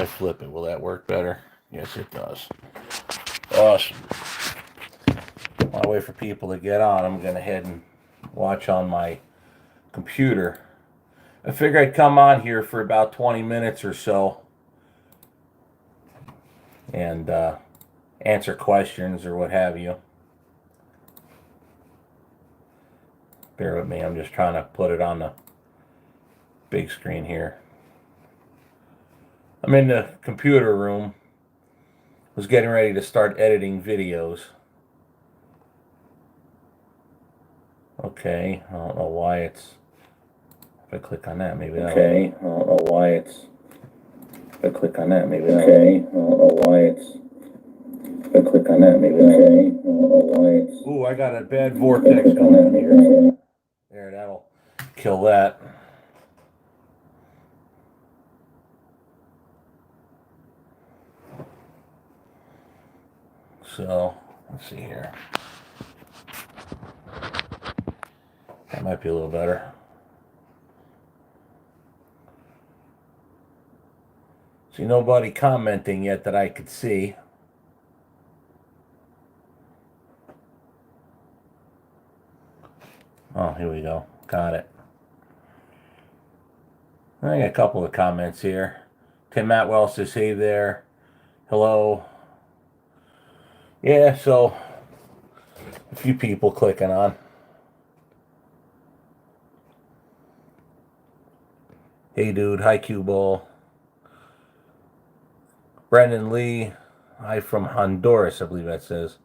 I flip it, will that work better? Yes, it does. Awesome. While I wait for people to get on, I'm going to head and watch on my computer. I figure I'd come on here for about 20 minutes or so and answer questions or what have you. Bear with me, I'm just trying to put it on the big screen here. I'm in the computer room. Was getting ready to start editing videos. Okay, I don't know why it's... If I click on that, maybe that'll... Okay, I don't know why it's... If I click on that, maybe that'll... Okay, I don't know why it's... If I click on that, maybe that'll... Okay, I don't know why it's... Ooh, I got a bad vortex going on here. There, that'll kill that. So, let's see here. That might be a little better. See, nobody commenting yet that I could see. Oh, here we go. Got it. I got a couple of comments here. Tim Matwell says, hey there. Hello. Yeah, so a few people clicking on. Hey dude, hi Cue Ball. Brendan Lee, hi from Honduras, I believe that says.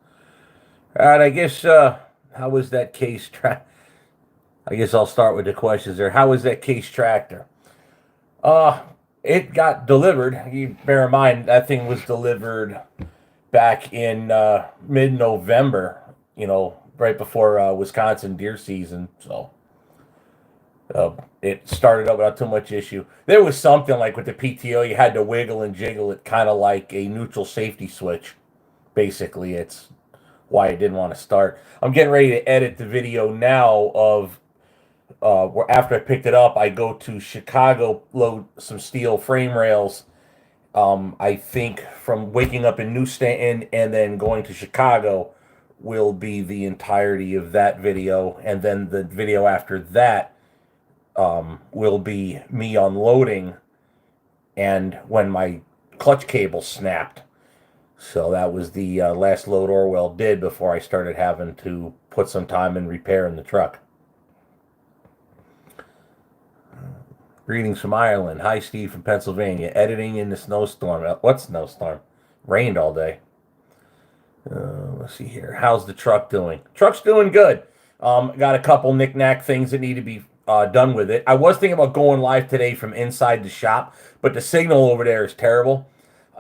Alright, I guess how was that case I guess I'll start with the questions there. How was that case tractor? It got delivered. You bear in mind that thing was delivered back in mid-November, you know, right before Wisconsin deer season. So it started up without too much issue. There was something like with the PTO, you had to wiggle and jiggle it, kind of like a neutral safety switch. Basically, it's why I didn't want to start. I'm getting ready to edit the video now of where after I picked it up, I go to Chicago, load some steel frame rails. I think from waking up in New Stanton and then going to Chicago will be the entirety of that video. And then the video after that will be me unloading and when my clutch cable snapped. So that was the last load Orwell did before I started having to put some time in repairing the truck. Greetings from Ireland. Hi, Steve from Pennsylvania. Editing in the snowstorm. What snowstorm? Rained all day. Let's see here. How's the truck doing? Truck's doing good. Got a couple knick-knack things that need to be done with it. I was thinking about going live today from inside the shop, but the signal over there is terrible.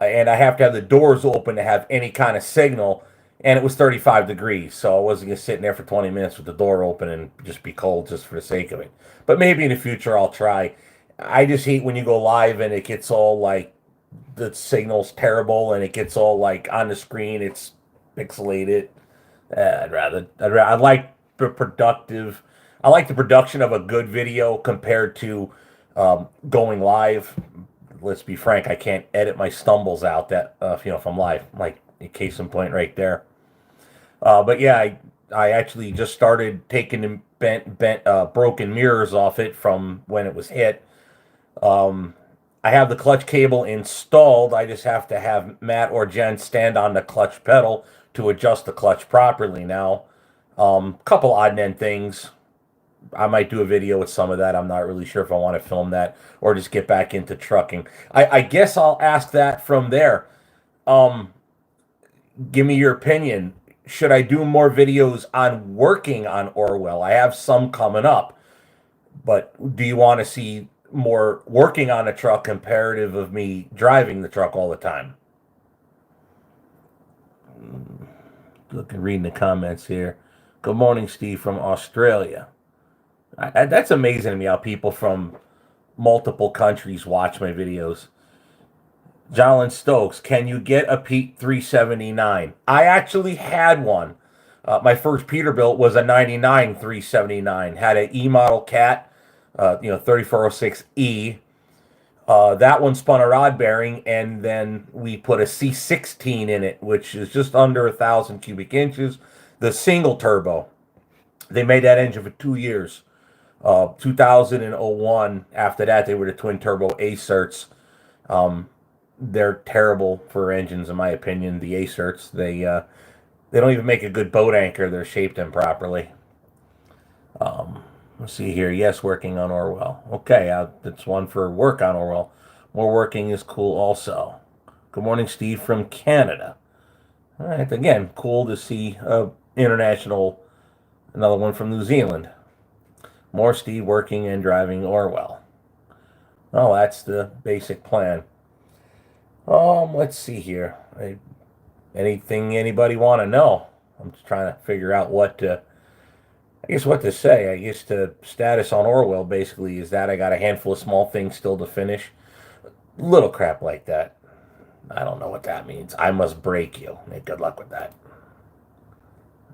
And I have to have the doors open to have any kind of signal. And it was 35 degrees, so I wasn't going to sit in there for 20 minutes with the door open and just be cold just for the sake of it. But maybe in the future I'll try. I just hate when you go live and it gets all like the signal's terrible and it gets all like on the screen it's pixelated. I like the production of a good video compared to going live. Let's be frank, I can't edit my stumbles out that if I'm live, like a case in point right there. But yeah, I actually just started taking the broken mirrors off it from when it was hit. I have the clutch cable installed. I just have to have Matt or Jen stand on the clutch pedal to adjust the clutch properly now. Couple odd end things. I might do a video with some of that. I'm not really sure if I want to film that or just get back into trucking. I guess I'll ask that from there. Give me your opinion. Should I do more videos on working on Orwell? I have some coming up. But do you want to see more working on a truck comparative of me driving the truck all the time? Reading the comments here. Good morning, Steve from Australia. That's amazing to me how people from multiple countries watch my videos. Jolyn Stokes, can you get a Pete 379? I actually had one. My first Peterbilt was a 99 379. Had an E model cat, 3406E. That one spun a rod bearing, and then we put a C16 in it, which is just under 1,000 cubic inches. The single turbo. They made that engine for 2 years. 2001. After that, they were the twin turbo Acerts. They're terrible for engines, in my opinion. The Acerts. They don't even make a good boat anchor. They're shaped improperly. Let's see here. Yes, working on Orwell. Okay, that's one for work on Orwell. More working is cool also. Good morning, Steve from Canada. All right, again, cool to see international, another one from New Zealand. More Steve working and driving Orwell. Oh, that's the basic plan. Let's see here. Anything anybody want to know? I'm just trying to figure out what to say. I guess the status on Orwell basically is that I got a handful of small things still to finish. Little crap like that. I don't know what that means. I must break you. Good luck with that.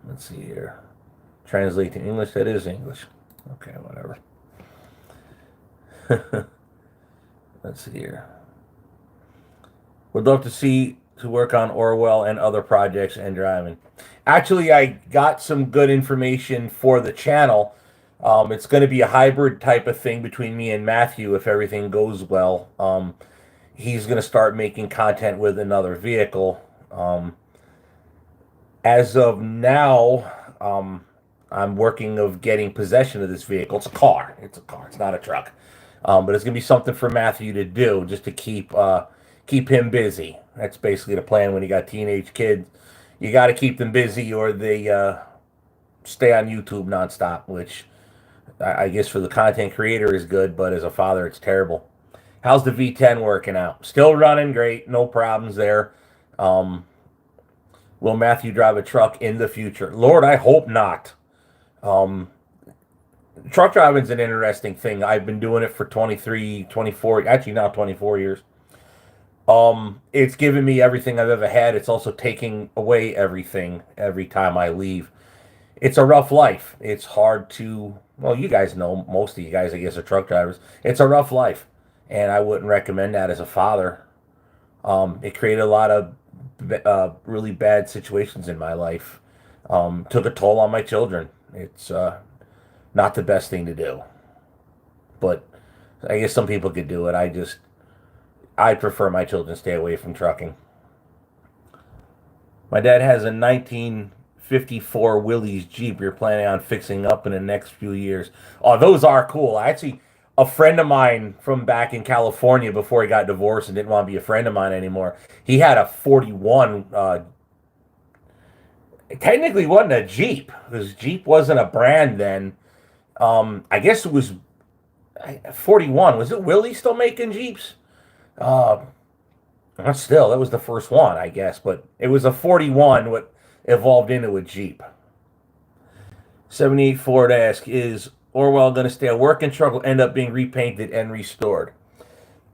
Let's see here. Translate to English. That is English. Okay, whatever. Let's see here. Would love to work on Orwell and other projects and driving. Actually, I got some good information for the channel. It's going to be a hybrid type of thing between me and Matthew if everything goes well. He's going to start making content with another vehicle. As of now, I'm working of getting possession of this vehicle. It's a car. It's not a truck. But it's going to be something for Matthew to do just to keep him busy. That's basically the plan when you got teenage kids. You got to keep them busy or they stay on YouTube nonstop, which I guess for the content creator is good, but as a father, it's terrible. How's the V10 working out? Still running great. No problems there. Will Matthew drive a truck in the future? Lord, I hope not. Truck driving is an interesting thing. I've been doing it for 23, 24, actually now 24 years. It's given me everything I've ever had. It's also taking away everything every time I leave. It's a rough life. It's hard to, well, you guys know, most of you guys, I guess, are truck drivers. It's a rough life, and I wouldn't recommend that as a father. It created a lot of really bad situations in my life. Took a toll on my children. It's not the best thing to do. But I guess some people could do it. I prefer my children stay away from trucking. My dad has a 1954 Willys Jeep you're planning on fixing up in the next few years. Oh, those are cool. Actually, a friend of mine from back in California before he got divorced and didn't want to be a friend of mine anymore, he had a 41. It technically wasn't a Jeep because Jeep wasn't a brand then. I guess it was 41. Was it Willys still making Jeeps? Still, that was the first one, I guess, but it was a 41 what evolved into a Jeep. 78 Ford asks, is Orwell going to stay a working truck or end up being repainted and restored?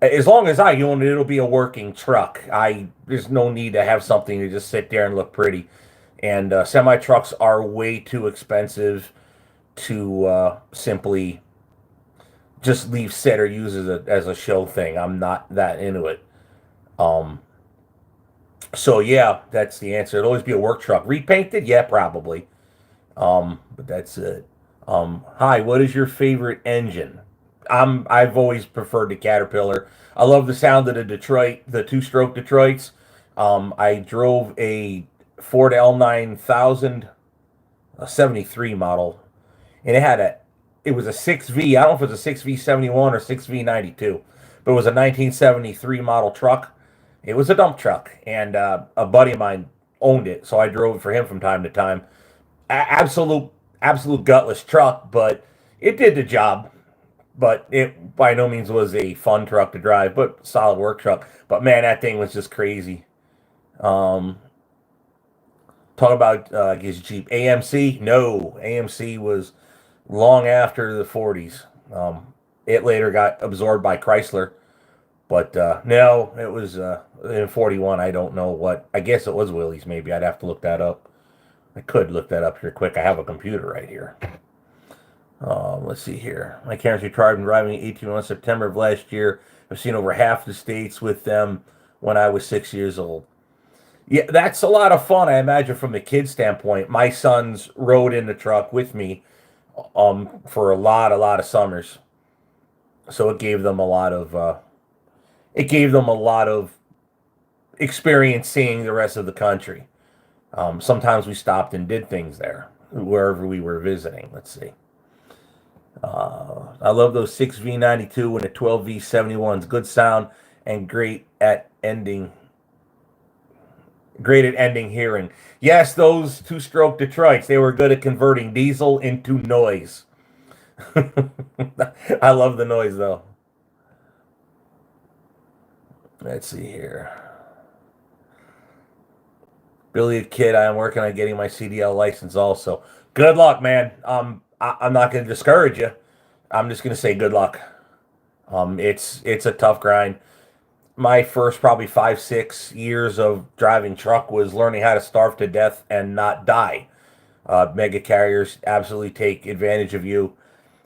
As long as I own it, it'll be a working truck. There's no need to have something to just sit there and look pretty. And semi-trucks are way too expensive to simply just leave sit or use as a show thing. I'm not that into it. So yeah, that's the answer. It'll always be a work truck. Repainted? Yeah, probably. But that's it. Hi, what is your favorite engine? I've always preferred the Caterpillar. I love the sound of the two-stroke Detroits. I drove a Ford L9000, a 73 model, and it was a 6V. I don't know if it was a 6V71 or 6V92, but it was a 1973 model truck. It was a dump truck, and a buddy of mine owned it, so I drove it for him from time to time. Absolute gutless truck, but it did the job. But it by no means was a fun truck to drive, but solid work truck. But man, that thing was just crazy. Talk about his Jeep AMC. No, AMC was long after the 40s. It later got absorbed by Chrysler. But no, it was in 41. I don't know what. I guess it was Willys, maybe. I'd have to look that up. I could look that up here quick. I have a computer right here. Let's see here. My parents retired and driving 18 months September of last year. I've seen over half the states with them when I was 6 years old. Yeah, that's a lot of fun, I imagine, from the kid standpoint. My sons rode in the truck with me for a lot of summers. So it gave them a lot of experience seeing the rest of the country. Sometimes we stopped and did things there, wherever we were visiting. Let's see. I love those 6V92 and the 12V71s. Good sound and great at ending hearing. Yes, those two-stroke Detroits, they were good at converting diesel into noise. I love the noise, though. Let's see here. Billy a Kid, I am working on getting my CDL license also. Good luck, man. I'm not going to discourage you. I'm just going to say good luck. It's a tough grind. My first probably 5-6 years of driving truck was learning how to starve to death and not die. Mega carriers absolutely take advantage of you,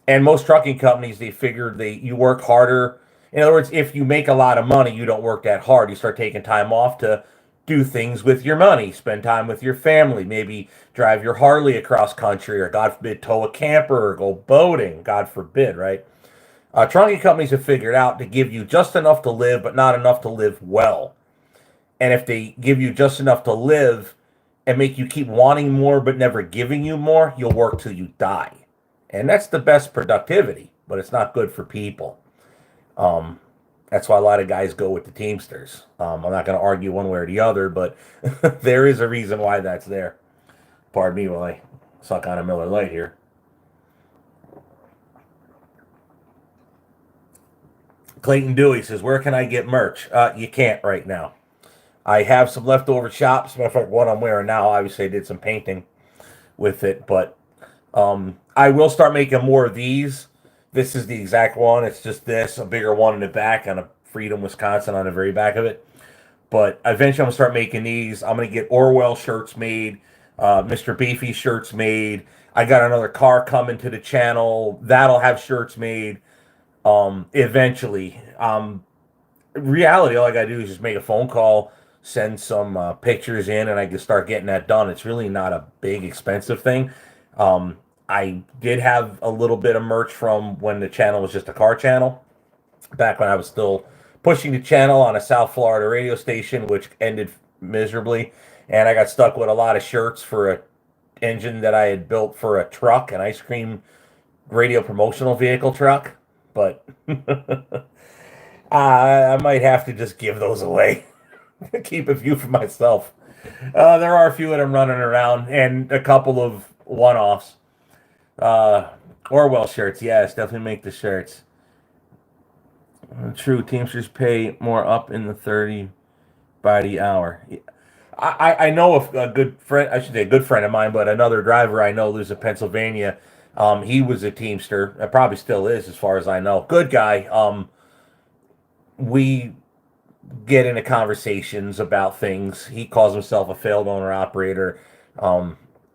and most trucking companies, they figure you work harder. In other words, if you make a lot of money, you don't work that hard. You start taking time off to do things with your money, spend time with your family, maybe drive your Harley across country, or God forbid, tow a camper or go boating. God forbid, right? Trucking companies have figured out to give you just enough to live, but not enough to live well. And if they give you just enough to live and make you keep wanting more, but never giving you more, you'll work till you die. And that's the best productivity, but it's not good for people. That's why a lot of guys go with the Teamsters. I'm not going to argue one way or the other, but there is a reason why that's there. Pardon me while I suck on a Miller Lite here. Clayton Dewey says, where can I get merch? You can't right now. I have some leftover chops. Matter of fact, what I'm wearing now, obviously I did some painting with it, but I will start making more of these. This is the exact one. It's just this, a bigger one in the back on a Freedom, Wisconsin on the very back of it. But eventually I'm going to start making these. I'm going to get Orwell shirts made, Mr. Beefy shirts made. I got another car coming to the channel. That'll have shirts made eventually. Reality, all I got to do is just make a phone call, send some pictures in, and I can start getting that done. It's really not a big, expensive thing. I did have a little bit of merch from when the channel was just a car channel, back when I was still pushing the channel on a South Florida radio station, which ended miserably. And I got stuck with a lot of shirts for an engine that I had built for a truck, an ice cream radio promotional vehicle truck. But I might have to just give those away. Keep a few for myself. There are a few that I'm running around, and a couple of one-offs. Orwell shirts, yes, definitely make the shirts. True, Teamsters pay more up in the 30 by the hour. I know of a good friend, I should say a good friend of mine, but another driver I know lives in Pennsylvania. He was a Teamster, probably still is as far as I know. Good guy. We get into conversations about things. He calls himself a failed owner operator.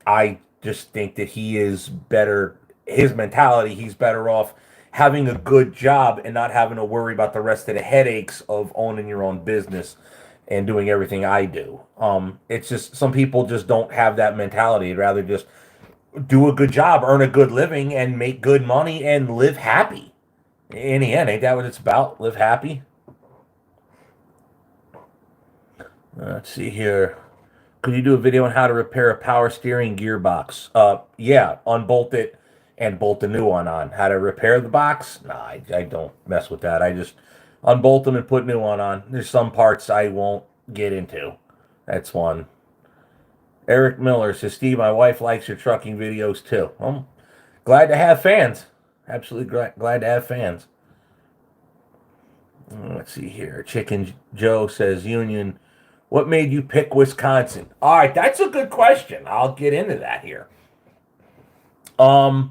I just think that he is better, his mentality, he's better off having a good job and not having to worry about the rest of the headaches of owning your own business and doing everything I do. It's just, some people just don't have that mentality. They'd rather just do a good job, earn a good living, and make good money and live happy. In the end, ain't that what it's about? Live happy? Let's see here. Could you do a video on how to repair a power steering gearbox? Yeah, unbolt it and bolt the new one on. How to repair the box? Nah, I don't mess with that. I just unbolt them and put new one on. There's some parts I won't get into. That's one. Eric Miller says, Steve, my wife likes your trucking videos too. I'm glad to have fans. Absolutely glad to have fans. Let's see here. Chicken Joe says, Union, what made you pick Wisconsin? All right, that's a good question. I'll get into that here. I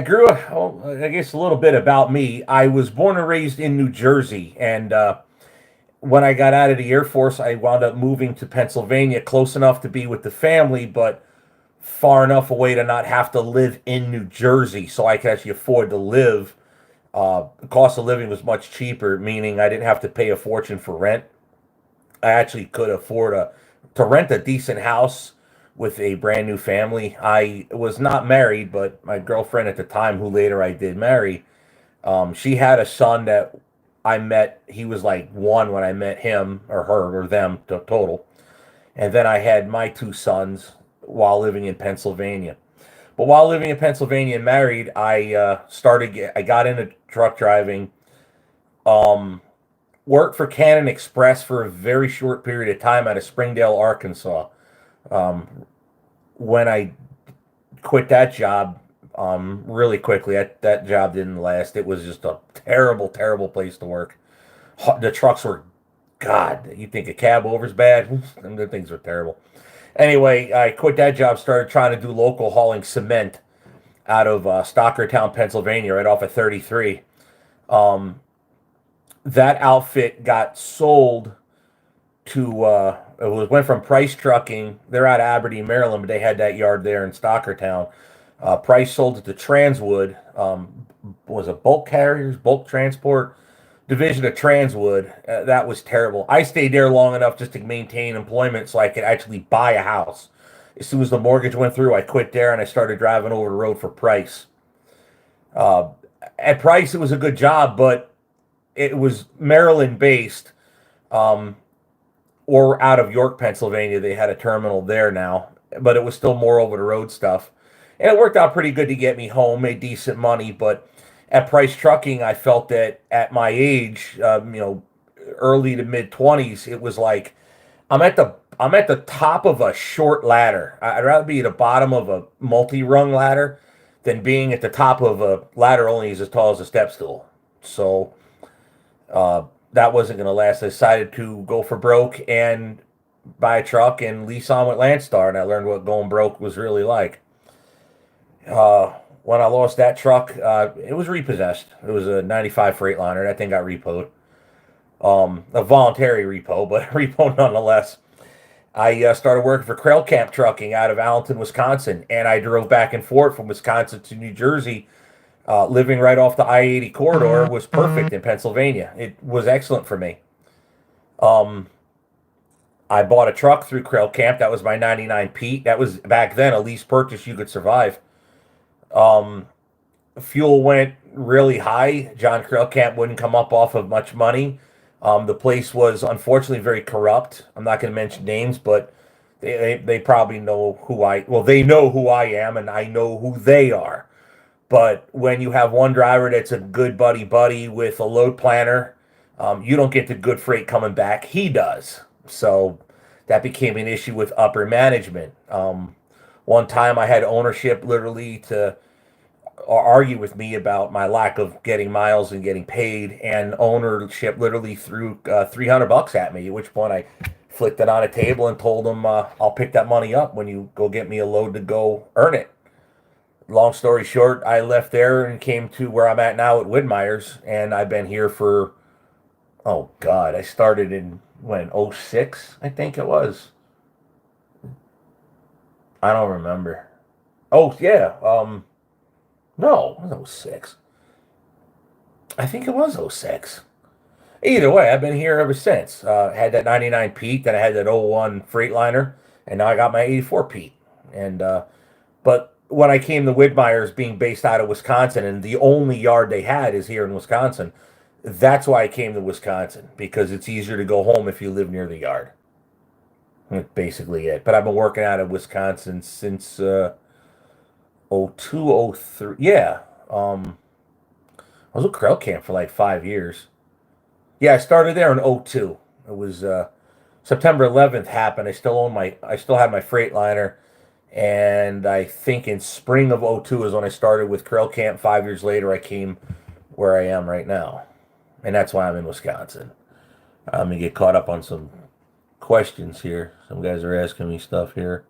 grew up, I guess a little bit about me. I was born and raised in New Jersey, and when I got out of the Air Force, I wound up moving to Pennsylvania, close enough to be with the family, but far enough away to not have to live in New Jersey, so I could actually afford to live. The cost of living was much cheaper, meaning I didn't have to pay a fortune for rent. I actually could afford to rent a decent house with a brand new family. I was not married, but my girlfriend at the time, who later I did marry, she had a son that I met. He was like one when I met him or her or them total. And then I had my two sons while living in Pennsylvania. But while living in Pennsylvania and married, I got into truck driving. Um, Worked for Cannon Express for a very short period of time out of Springdale, Arkansas. Um, when I quit that job, really quickly, that job didn't last. It was just a terrible, terrible place to work. The trucks were, God, you think a cab over's bad? The things were terrible. Anyway, I quit that job, started trying to do local hauling cement out of Stockertown, Pennsylvania, right off of 33. Um, that outfit got sold to went from Price Trucking. They're out of Aberdeen, Maryland, but they had that yard there in Stockertown. Price sold it to Transwood. Was it bulk carriers, bulk transport division of Transwood? That was terrible. I stayed there long enough just to maintain employment so I could actually buy a house. As soon as the mortgage went through, I quit there and I started driving over the road for Price. Uh, at Price, it was a good job, but it was Maryland based, or out of York, Pennsylvania. They had a terminal there now, but it was still more over the road stuff. And it worked out pretty good to get me home, made decent money. But at Price Trucking, I felt that at my age, early to mid 20s, it was like I'm at the top of a short ladder. I'd rather be at the bottom of a multi-rung ladder than being at the top of a ladder only as tall as a step stool. So that wasn't going to last. I decided to go for broke and buy a truck and lease on with Landstar, and I learned what going broke was really like. When I lost that truck, it was repossessed. It was a 95 Freightliner. That thing got repoed. A voluntary repo, but repo nonetheless. I started working for Trail Camp Trucking out of Allenton, Wisconsin, and I drove back and forth from Wisconsin to New Jersey. Living right off the I-80 corridor was perfect in Pennsylvania. It was excellent for me. I bought a truck through Trail Camp. That was my 99 Pete. That was back then a lease purchase you could survive. Fuel went really high. John Trail Camp wouldn't come up off of much money. The place was unfortunately very corrupt. I'm not going to mention names, but they probably know they know who I am and I know who they are. But when you have one driver that's a good buddy with a load planner, you don't get the good freight coming back. He does. So that became an issue with upper management. One time I had ownership literally to argue with me about my lack of getting miles and getting paid, and ownership literally threw $300 at me, at which point I flicked it on a table and told them I'll pick that money up when you go get me a load to go earn it. Long story short, I left there and came to where I'm at now at Widmeyer's, and I've been here for, oh God, I started in, when, '06, I think it was. I don't remember. Oh, yeah, no, it was '06. I think it was '06. Either way, I've been here ever since. Had that 99 Pete, then I had that '01 Freightliner, and now I got my '84 Pete. And but when I came to Widmeyer's, being based out of Wisconsin, and the only yard they had is here in Wisconsin, that's why I came to Wisconsin, because it's easier to go home if you live near the yard. That's basically it. But I've been working out of Wisconsin since '02, '03. Yeah. I was with Trail Camp for like 5 years. Yeah, I started there in '02. It was September 11th happened. I still had my Freightliner, and I think in spring of '02 is when I started with Trail Camp. 5 years later, I came where I am right now, and that's why I'm in Wisconsin. I'm gonna get caught up on some questions here. Some guys are asking me stuff here.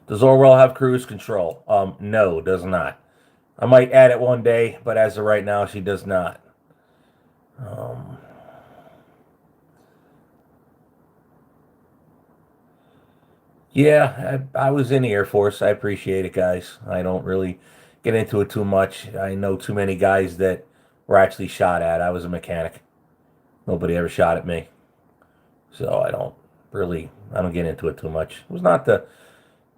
Does Orwell have cruise control? No, does not. I might add it one day, but as of right now, she does not. Um, Yeah, I was in the Air Force. I appreciate it, guys. I don't really get into it too much. I know too many guys that were actually shot at. I was a mechanic. Nobody ever shot at me. So I don't get into it too much. It was not the,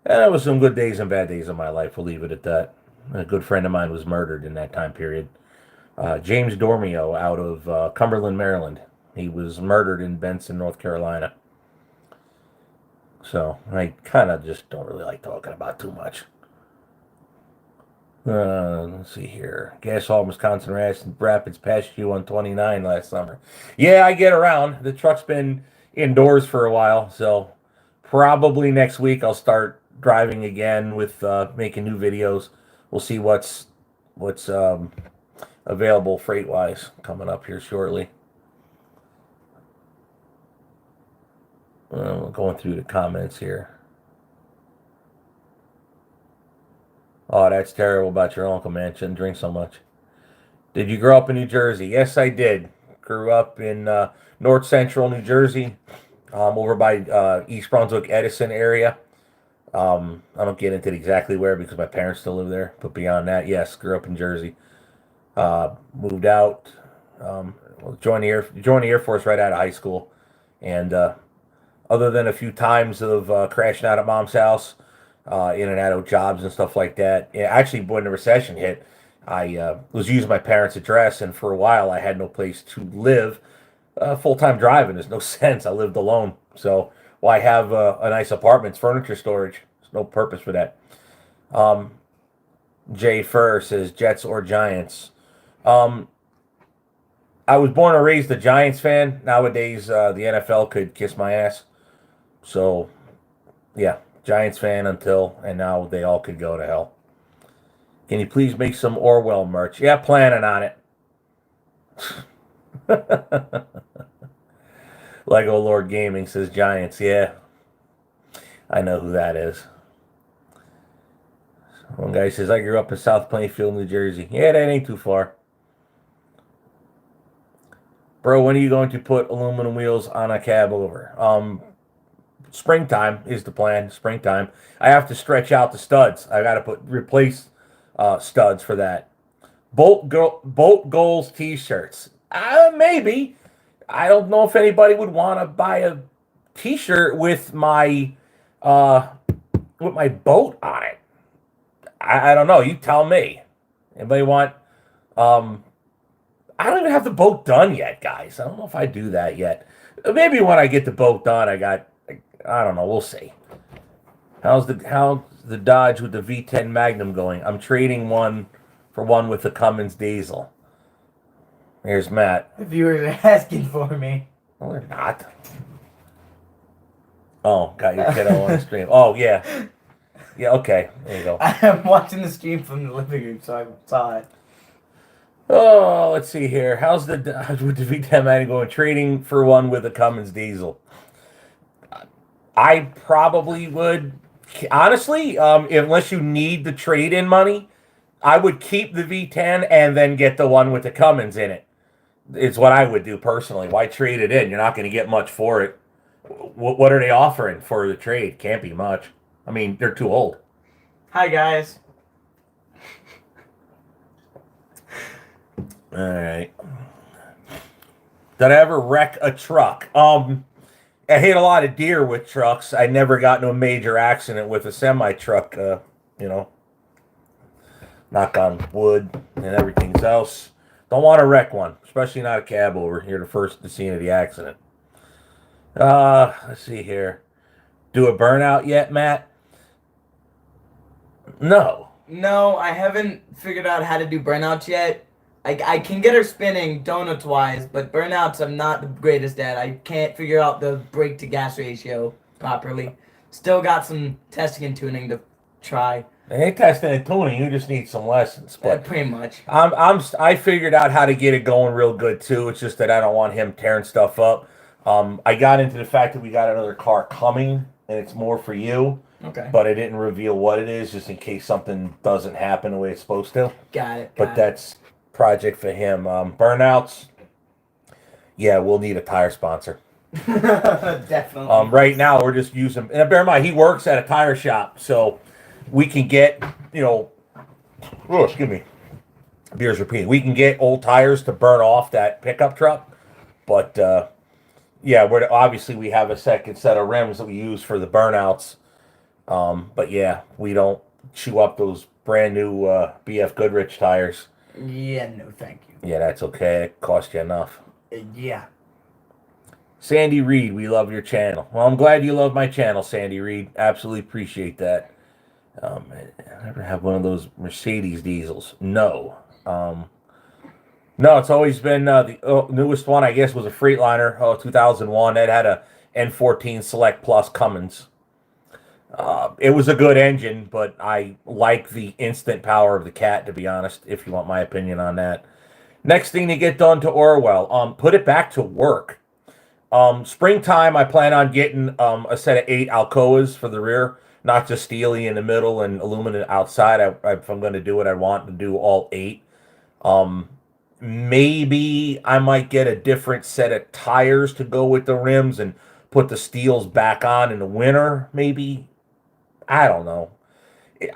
there was some good days and bad days in my life. We'll leave it at that. A good friend of mine was murdered in that time period. James Dormio out of Cumberland, Maryland. He was murdered in Benson, North Carolina. So I kind of just don't really like talking about too much. Let's see here. Gas Hall, Wisconsin Rapids passed you on 29 last summer. Yeah, I get around. The truck's been indoors for a while, so probably next week I'll start driving again with making new videos. We'll see what's available freight wise coming up here shortly. Going through the comments here. Oh, that's terrible about your uncle, man. Shouldn't drink so much. Did you grow up in New Jersey? Yes, I did. Grew up in North Central New Jersey, over by East Brunswick, Edison area. I don't get into exactly where because my parents still live there. But beyond that, yes, grew up in Jersey. Moved out. Joined the Air Force right out of high school, and other than a few times of crashing out at mom's house, in and out of jobs and stuff like that. Yeah, actually, when the recession hit, I was using my parents' address, and for a while I had no place to live. Full time driving, there's no sense. I lived alone, so why have a nice apartment? It's furniture storage. There's no purpose for that. Um, Jay Furr says Jets or Giants. Um, I was born and raised a Giants fan. Nowadays, the NFL could kiss my ass. So yeah, Giants fan until, and now they all could go to hell. Can you please make some Orwell merch? Yeah, planning on it. Lego Lord Gaming says Giants. Yeah, I know who that is. One guy says I grew up in South Plainfield, New Jersey. Yeah, that ain't too far. Bro, when are you going to put aluminum wheels on a cab over? Springtime is the plan. Springtime. I have to stretch out the studs. I got to replace studs for that. Boat Goals T-shirts. Maybe. I don't know if anybody would want to buy a T-shirt uh, with my boat on it. I don't know. You tell me. Anybody want? I don't even have the boat done yet, guys. I don't know if I do that yet. Maybe when I get the boat done, I don't know. We'll see. How's the Dodge with the V10 Magnum going? I'm trading one for one with the Cummins diesel. Here's Matt. The viewers are asking for me. No, they're not. Oh, got your kiddo on the stream. Oh, yeah. Yeah, okay. There you go. I'm watching the stream from the living room, so I saw it. Oh, let's see here. How's the Dodge with the V10 Magnum going? Trading for one with a Cummins diesel. I probably would, honestly, unless you need the trade-in money, I would keep the V10 and then get the one with the Cummins in it. It's what I would do personally. Why trade it in? You're not going to get much for it. What are they offering for the trade? Can't be much. I mean, they're too old. Hi, guys. All right. Did I ever wreck a truck? I hit a lot of deer with trucks. I never got into a major accident with a semi truck. Knock on wood and everything else. Don't want to wreck one, especially not a cab over here. The scene of the accident. Let's see here. Do a burnout yet, Matt? No. No, I haven't figured out how to do burnouts yet. I can get her spinning donuts-wise, but burnouts I'm not the greatest at. I can't figure out the brake-to-gas ratio properly. Still got some testing and tuning to try. I ain't testing and tuning. You just need some lessons. But pretty much. I figured out how to get it going real good too. It's just that I don't want him tearing stuff up. I got into the fact that we got another car coming, and it's more for you. Okay. But I didn't reveal what it is, just in case something doesn't happen the way it's supposed to. Got it. But that's project for him. Burnouts. Yeah, we'll need a tire sponsor. Definitely. Right now, we're just using. And bear in mind, he works at a tire shop, so we can get, oh, excuse me, beer's repeating. We can get old tires to burn off that pickup truck, but yeah, obviously we have a second set of rims that we use for the burnouts. But yeah, we don't chew up those brand new BF Goodrich tires. Yeah, no, thank you. Yeah, that's okay. It cost you enough. Yeah. Sandy Reed, we love your channel. Well, I'm glad you love my channel, Sandy Reed. Absolutely appreciate that. I never have one of those Mercedes diesels. No. No, it's always been the newest one, I guess, was a Freightliner, 2001. That had a N14 Select Plus Cummins. It was a good engine, but I like the instant power of the Cat, to be honest, if you want my opinion on that. Next thing to get done to Orwell, put it back to work. Springtime, I plan on getting a set of 8 Alcoas for the rear, not just steely in the middle and aluminum outside. If I'm going to do it, I want to do all 8. Maybe I might get a different set of tires to go with the rims and put the steels back on in the winter, maybe. I don't know.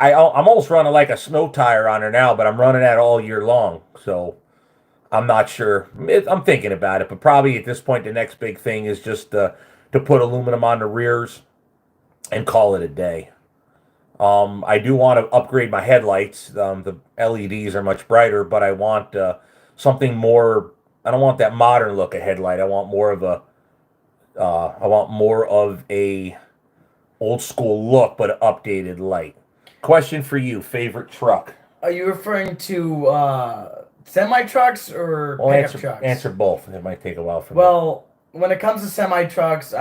I'm almost running like a snow tire on her now, but I'm running that all year long, so I'm not sure. I'm thinking about it, but probably at this point, the next big thing is just to put aluminum on the rears and call it a day. I do want to upgrade my headlights. The LEDs are much brighter, but I want something more. I don't want that modern look of headlight. I want more of a. I want more of a old school look, but updated light. Question for you: favorite truck? Are you referring to semi trucks or pickup trucks? Answer both. It might take a while for me. Well, when it comes to semi trucks,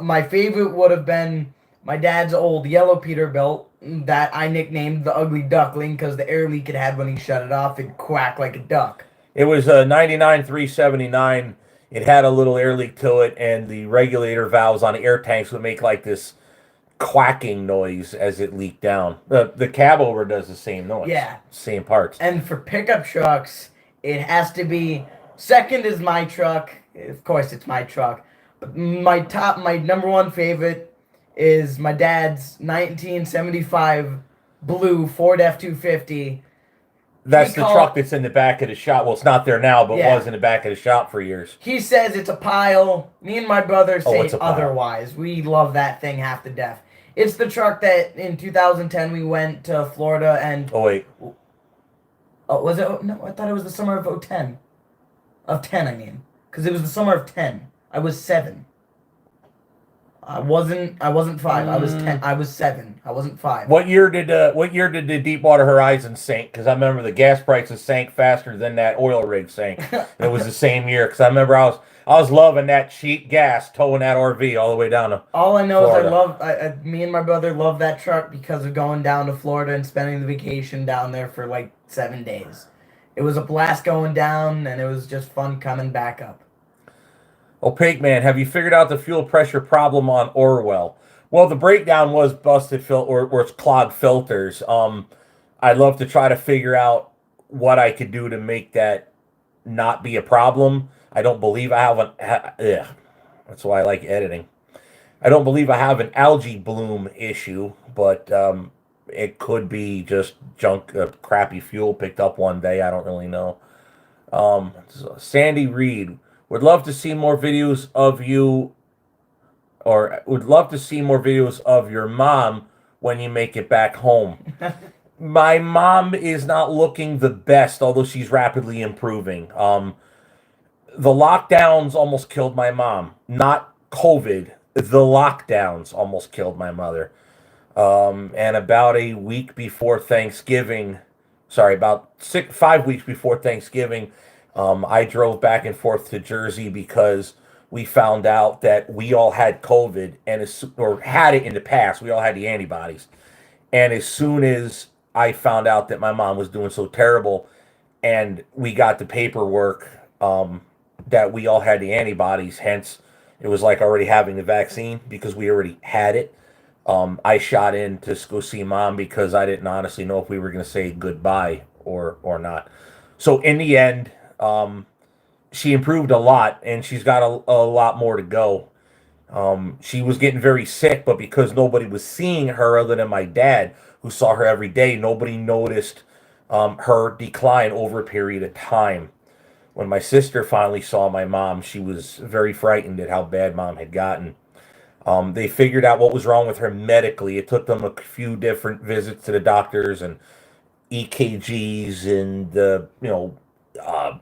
my favorite would have been my dad's old yellow Peterbilt that I nicknamed the Ugly Duckling because the air leak it had when he shut it off, it'd quack like a duck. It was a 99 379. It had a little air leak to it, and the regulator valves on the air tanks would make like this quacking noise as it leaked down. The cab over does the same noise. Yeah. Same parts. And for pickup trucks, it has to be second is my truck. Of course, it's my truck. But my number one favorite is my dad's 1975 blue Ford F-250. That's the truck that's in the back of the shop. Well, it's not there now, but was in the back of the shop for years. He says it's a pile. Me and my brother say otherwise. We love that thing half to death. It's the truck that in 2010 we went to Florida and... Oh, wait. Oh, was it? No, I thought it was the summer of 2010. Of 10, I mean. Because it was the summer of 10. I was 7. I wasn't 5. I was 10. I was 7. I wasn't 5. What year did the Deepwater Horizon sink? Because I remember the gas prices sank faster than that oil rig sank. It was the same year. Because I remember I was loving that cheap gas towing that RV all the way down to all I know Florida. is me and my brother love that truck because of going down to Florida and spending the vacation down there for like 7 days. It was a blast going down, and it was just fun coming back up. Opaque Man, have you figured out the fuel pressure problem on Orwell? Well, the breakdown was busted or it's clogged filters. I'd love to try to figure out what I could do to make that not be a problem. I don't believe I have that's why I like editing. I don't believe I have an algae bloom issue, but it could be just junk, crappy fuel picked up one day. I don't really know. Sandy Reed. Would love to see more videos of you, or would love to see more videos of your mom when you make it back home. My mom is not looking the best, although she's rapidly improving. The lockdowns almost killed my mom. Not COVID. The lockdowns almost killed my mother. And about a week before Thanksgiving, about 5 weeks before Thanksgiving, I drove back and forth to Jersey because we found out that we all had COVID or had it in the past. We all had the antibodies. And as soon as I found out that my mom was doing so terrible and we got the paperwork that we all had the antibodies, hence it was like already having the vaccine because we already had it. I shot in to go see mom because I didn't honestly know if we were going to say goodbye or not. So in the end, she improved a lot, and she's got a lot more to go. She was getting very sick, but because nobody was seeing her other than my dad, who saw her every day, nobody noticed her decline over a period of time. When my sister finally saw my mom, she was very frightened at how bad mom had gotten. They figured out what was wrong with her medically. It took them a few different visits to the doctors and EKGs and uh,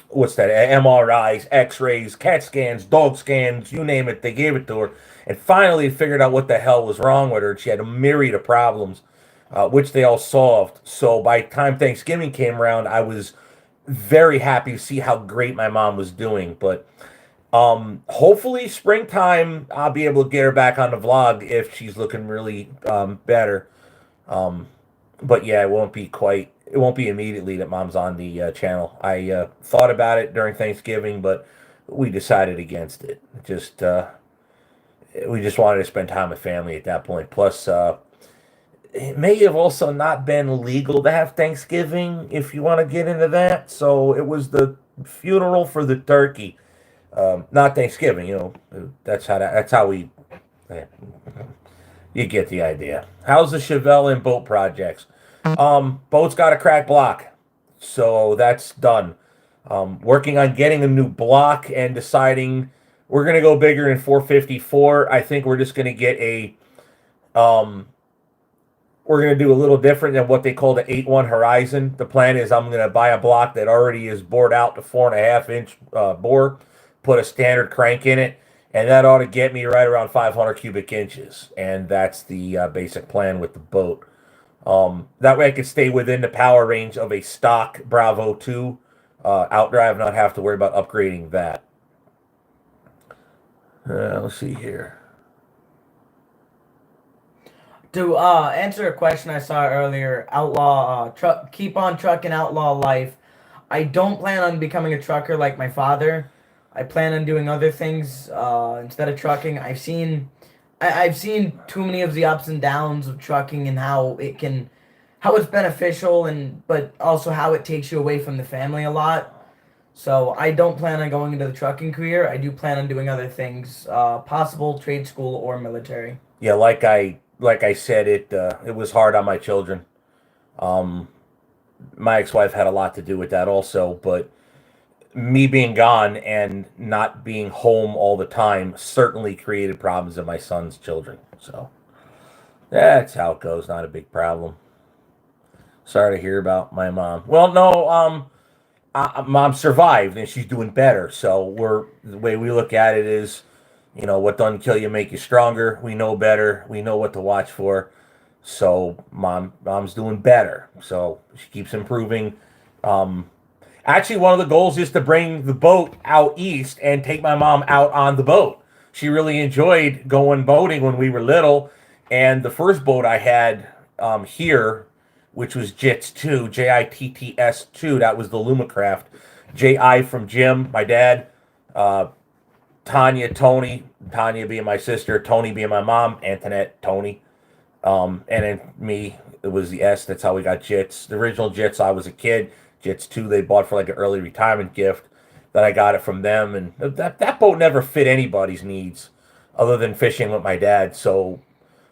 what's that? MRIs, X-rays, CAT scans, dog scans, you name it. They gave it to her, and finally figured out what the hell was wrong with her. She had a myriad of problems, which they all solved. So by the time Thanksgiving came around, I was very happy to see how great my mom was doing. But hopefully springtime I'll be able to get her back on the vlog if she's looking really better. But yeah, it won't be immediately that mom's on the channel. I thought about it during Thanksgiving, but we decided against it. Just we just wanted to spend time with family at that point. Plus, it may have also not been legal to have Thanksgiving if you want to get into that. So it was the funeral for the turkey, not Thanksgiving. That's how we. eh, You get the idea. How's the Chevelle and boat projects? Boat's got a cracked block, so that's done. Working on getting a new block and deciding we're gonna go bigger in 454. I think we're just gonna get we're gonna do a little different than what they call the 8-1 Horizon. The plan is I'm gonna buy a block that already is bored out to 4.5-inch bore, put a standard crank in it, and that ought to get me right around 500 cubic inches. And that's the basic plan with the boat. That way I could stay within the power range of a stock Bravo 2 outdrive, not have to worry about upgrading that. Let's see here. To answer a question I saw earlier, keep on trucking outlaw life. I don't plan on becoming a trucker like my father. I plan on doing other things instead of trucking. I've seen too many of the ups and downs of trucking and how it's beneficial but also how it takes you away from the family a lot. So I don't plan on going into the trucking career. I do plan on doing other things, possible trade school or military. Yeah, like I said, it was hard on my children. My ex-wife had a lot to do with that also, but me being gone and not being home all the time certainly created problems in my son's children. So that's how it goes. Not a big problem. Sorry to hear about my mom. Well, no, mom survived and she's doing better. So the way we look at it is, what doesn't kill you make you stronger. We know better. We know what to watch for. So mom's doing better. So she keeps improving. Actually, one of the goals is to bring the boat out east and take my mom out on the boat. She really enjoyed going boating when we were little. And the first boat I had here, which was JITS 2, JITTS 2, that was the Lumacraft. JI from Jim, my dad, Tanya, Tony, Tanya being my sister, Tony being my mom, Antoinette, Tony. And then me, it was the S. That's how we got JITS. The original JITS, I was a kid. JITS 2, they bought for like an early retirement gift. Then I got it from them. And that boat never fit anybody's needs other than fishing with my dad. So,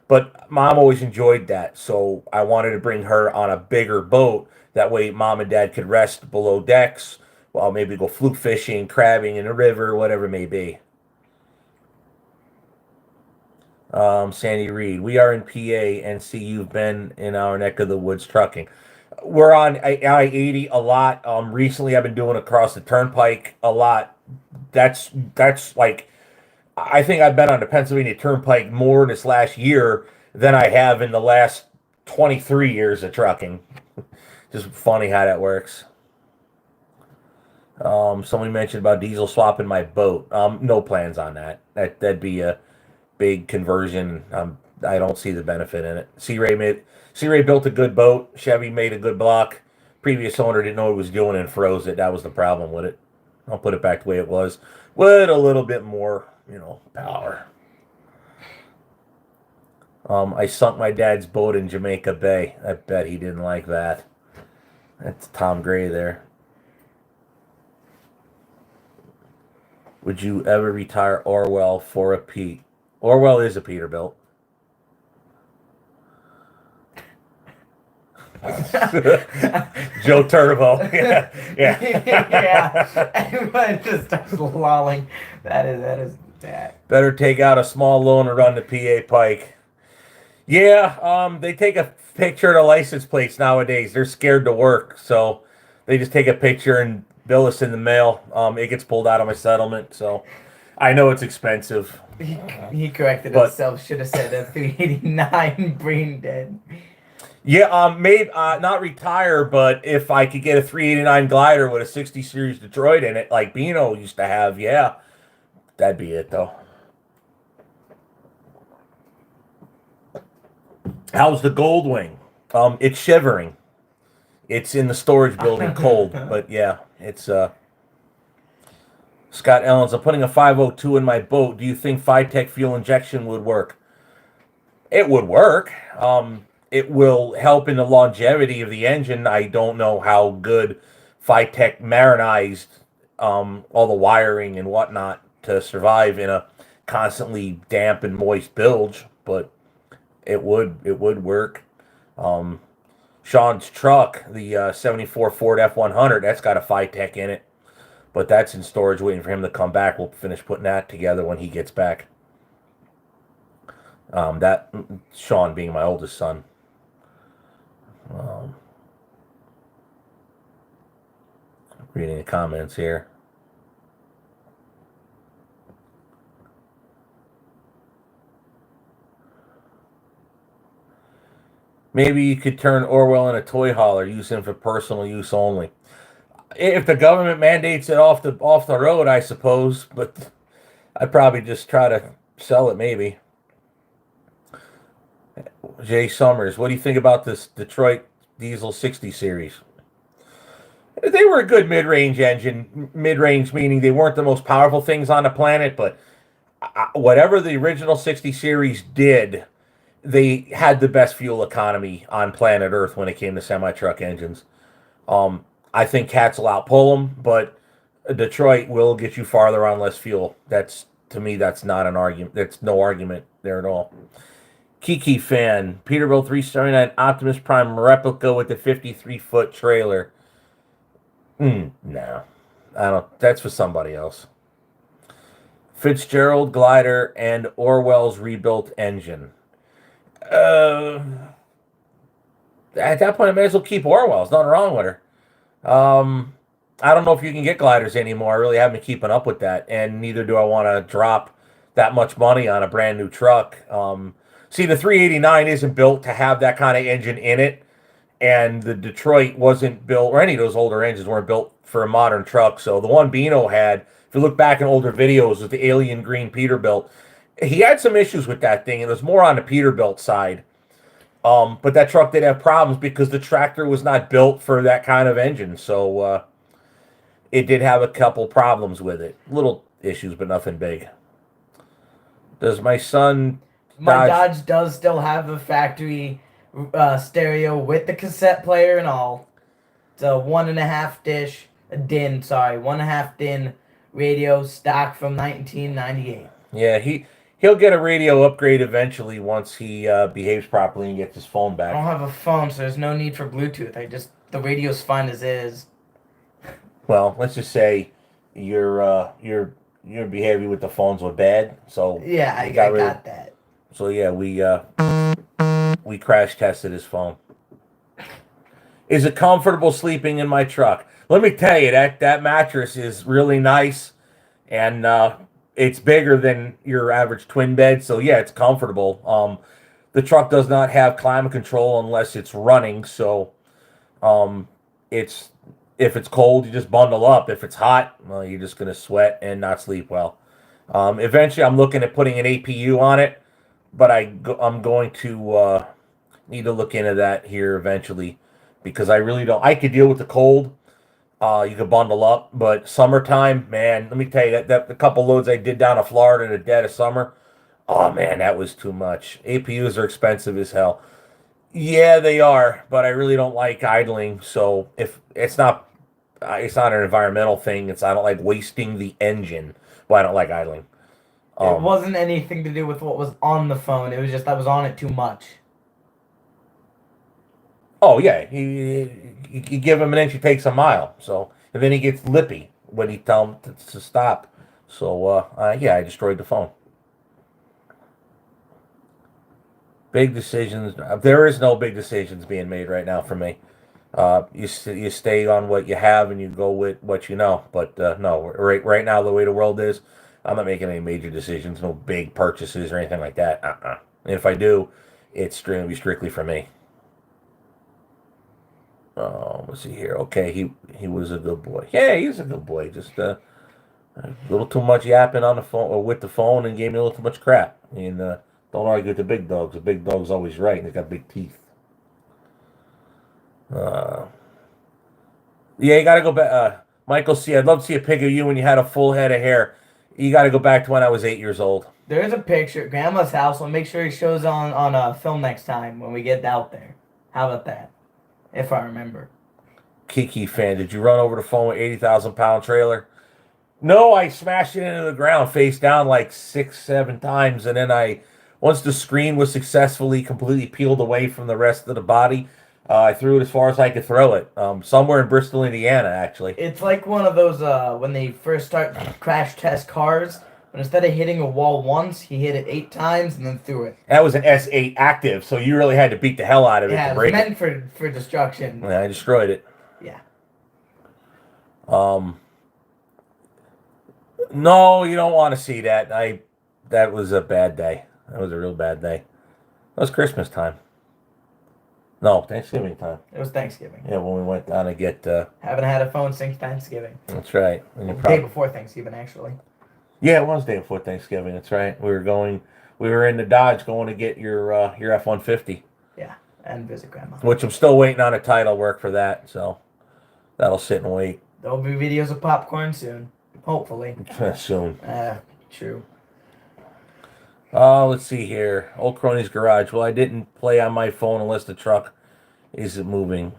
but mom always enjoyed that. So I wanted to bring her on a bigger boat. That way mom and dad could rest below decks while maybe go fluke fishing, crabbing in the river, whatever it may be. Sandy Reed, we are in PA and see you've been in our neck of the woods trucking. We're on I-80 a lot. Recently I've been doing across the turnpike a lot. That's like, I think I've been on the Pennsylvania Turnpike more in this last year than I have in the last 23 years of trucking. Just funny how that works. Somebody mentioned about diesel swapping my boat. No plans on that. That'd be a big conversion. I don't see the benefit in it. Sea-Ray built a good boat. Chevy made a good block. Previous owner didn't know what he was doing and froze it. That was the problem with it. I'll put it back the way it was with a little bit more, power. I sunk my dad's boat in Jamaica Bay. I bet he didn't like that. That's Tom Gray there. Would you ever retire Orwell for a Pete? Orwell is a Peterbilt. Joe Turbo. Yeah. Yeah. Everyone just starts lolling. That is that. Better take out a small loan or run the PA Pike. Yeah, they take a picture of the license plates nowadays. They're scared to work, so they just take a picture and bill us in the mail. It gets pulled out of my settlement, so I know it's expensive. He corrected himself. Should have said a 389 brain dead. Yeah, maybe not retire, but if I could get a 389 glider with a 60 series Detroit in it, like Bino used to have, yeah, that'd be it though. How's the Goldwing? It's shivering. It's in the storage building cold, but yeah, it's Scott Ellens, I'm putting a 502 in my boat. Do you think Phytech fuel injection would work? It would work. It will help in the longevity of the engine. I don't know how good Phytech marinized all the wiring and whatnot to survive in a constantly damp and moist bilge, but it would work. Sean's truck, the 74 Ford F100, that's got a Phytech in it, but that's in storage waiting for him to come back. We'll finish putting that together when he gets back. That Sean being my oldest son. Reading the comments here. Maybe you could turn Orwell in a toy hauler, use him for personal use only. If the government mandates it off the road, I suppose, but I'd probably just try to sell it maybe. Jay Summers, what do you think about this Detroit Diesel 60 series? They were a good mid-range engine. Mid-range meaning they weren't the most powerful things on the planet, but whatever the original 60 series did, they had the best fuel economy on planet Earth when it came to semi-truck engines. I think cats will outpull them, but Detroit will get you farther on less fuel. That's, to me, that's not an argument. That's no argument there at all. Kiki fan, Peterbilt 379 Optimus Prime replica with the 53-foot trailer. No, I don't. That's for somebody else. Fitzgerald glider and Orwell's rebuilt engine. At that point, I may as well keep Orwell's. Nothing wrong with her. I don't know if you can get gliders anymore. I really haven't been keeping up with that, and neither do I want to drop that much money on a brand new truck. See, the 389 isn't built to have that kind of engine in it, and the Detroit wasn't built, or any of those older engines weren't built for a modern truck. So the one Bino had, if you look back in older videos with the alien green Peterbilt, he had some issues with that thing. It was more on the Peterbilt side. But that truck did have problems because the tractor was not built for that kind of engine. So it did have a couple problems with it. Little issues, but nothing big. Does my son... My Dodge does still have the factory stereo with the cassette player and all. It's a 1.5 dish, DIN, sorry, 1.5 DIN radio stock from 1998. Yeah, he'll get a radio upgrade eventually once he behaves properly and gets his phone back. I don't have a phone, so there's no need for Bluetooth. The radio's fine as is. Well, let's just say your behavior with the phones was bad. So yeah, I got that. So yeah, we crash tested his phone. Is it comfortable sleeping in my truck? Let me tell you, that mattress is really nice, and it's bigger than your average twin bed. So yeah, it's comfortable. The truck does not have climate control unless it's running. So if it's cold, you just bundle up. If it's hot, well, you're just gonna sweat and not sleep well. Eventually, I'm looking at putting an APU on it, but I'm going to need to look into that here eventually, because I really don't. I could deal with the cold. You could bundle up, but summertime, man, let me tell you, that the couple loads I did down to Florida in the dead of summer, oh man, that was too much. APUs are expensive as hell. Yeah, they are, but I really don't like idling. So if it's not an environmental thing. I don't like wasting the engine. Well, I don't like idling. It wasn't anything to do with what was on the phone. It was just I was on it too much. Oh yeah, you give him an inch, he takes a mile. So and then he gets lippy when you tell him to stop. So yeah, I destroyed the phone. Big decisions. There is no big decisions being made right now for me. You stay on what you have and you go with what you know. But no, right now the way the world is, I'm not making any major decisions, no big purchases or anything like that. And if I do, it's going to be strictly for me. Let's see here. Okay, he was a good boy. Yeah, he's a good boy. Just a little too much yapping on the phone or with the phone, and gave me a little too much crap. And don't argue with the big dogs. The big dog's always right, and they got big teeth. Uh, yeah, you got to go back. Michael C. I'd love to see a pic of you when you had a full head of hair. You got to go back to when I was 8 years old. There is a picture at Grandma's house. We'll make sure he shows on a film next time when we get out there. How about that? If I remember. Kiki fan, did you run over the phone with 80,000-pound trailer? No, I smashed it into the ground face down like 6, 7 times, and then once the screen was successfully completely peeled away from the rest of the body, I threw it as far as I could throw it. Somewhere in Bristol, Indiana, actually. It's like one of those when they first start crash test cars. But instead of hitting a wall once, he hit it 8 times and then threw it. That was an S8 active, so you really had to beat the hell out of it to break it. Yeah, it was meant for destruction. Yeah, I destroyed it. Yeah. No, you don't want to see that. That was a bad day. That was a real bad day. That was Christmas time. No, Thanksgiving time. It was Thanksgiving. Yeah, when we went down to get... Haven't had a phone since Thanksgiving. That's right. Day before Thanksgiving, actually. Yeah, it was day before Thanksgiving. That's right. We were in the Dodge going to get your F-150. Yeah, and visit Grandma. Which I'm still waiting on a title work for that, so that'll sit and wait. There'll be videos of popcorn soon. Hopefully. Soon. True. Let's see here. Old Crony's Garage. Well, I didn't play on my phone unless the truck isn't moving.